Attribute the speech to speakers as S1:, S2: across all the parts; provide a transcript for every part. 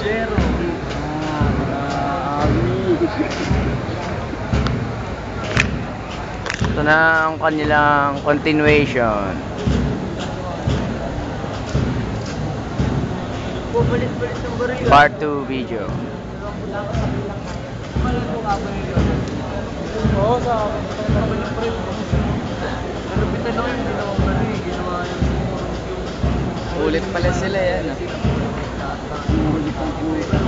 S1: Zero.
S2: Ito na ang kanilang continuation. Part 2 video.
S1: Oo, sa akin. Nalupitan lang yung ginawang mali. Ginawa yung...
S2: Ulit pala sila yan.
S1: Ulit ang puta.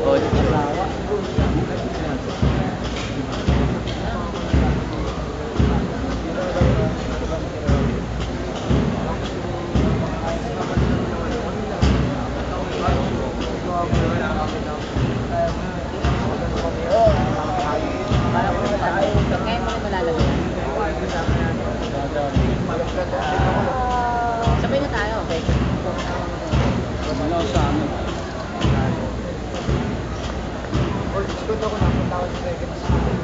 S2: Ulit.
S3: Sabay na tayo, okay?
S1: Wala sa amin. Old school ako, napunta ako sa second school.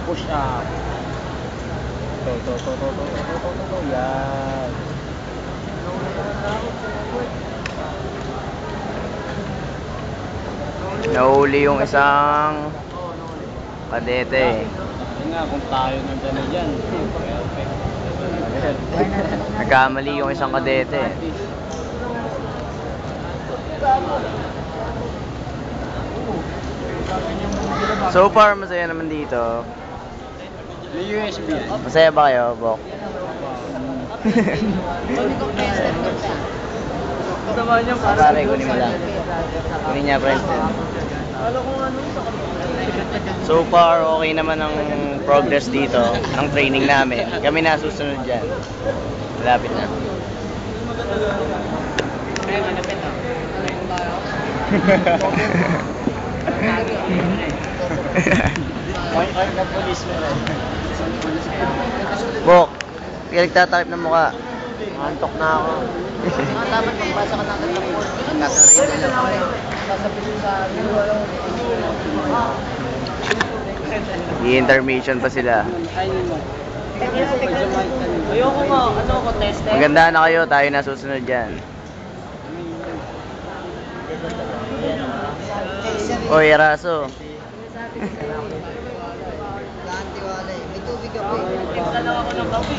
S2: Push up. Yan. Nahuli yung isang kadete.
S1: Yun nga, kung tayo ng gano'n dyan.
S2: Nagkamali yung isang kadete. So far, masaya naman dito.
S1: May USB yan.
S2: Masaya ba kayo, Bok?
S1: Kasama niya para...
S2: Pare, kunin mo lang. Kunin niya, friend.
S1: Alam ko ano sa
S2: So far, okay naman ang progress dito, ng training namin. Kami na susunod dyan. Malapit na.
S3: Ay, malapit na.
S1: Ay, na police mo lang.
S2: Bok, sige nagtatakip ng mukha.
S1: Antok na ako.
S3: Dapat magpasa ka ng katapos. Sasabihin sa
S2: I-intermission pa sila.
S3: ayoko nga, ano ko, tester?
S2: Maganda na kayo, tayo na susunod dyan. Oy, Araso.
S3: May tubig ako eh. Timpla lang ako ng kape.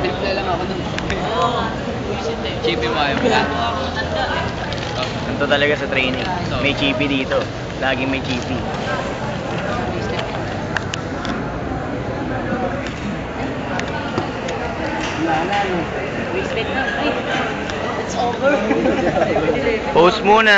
S3: Timpla lang ako ng kape.
S2: Chippy mo ayaw wala. Ganito talaga sa training. May chippy dito. Laging may chippy.
S3: Wasted na. Ay, it's over.
S2: Post muna.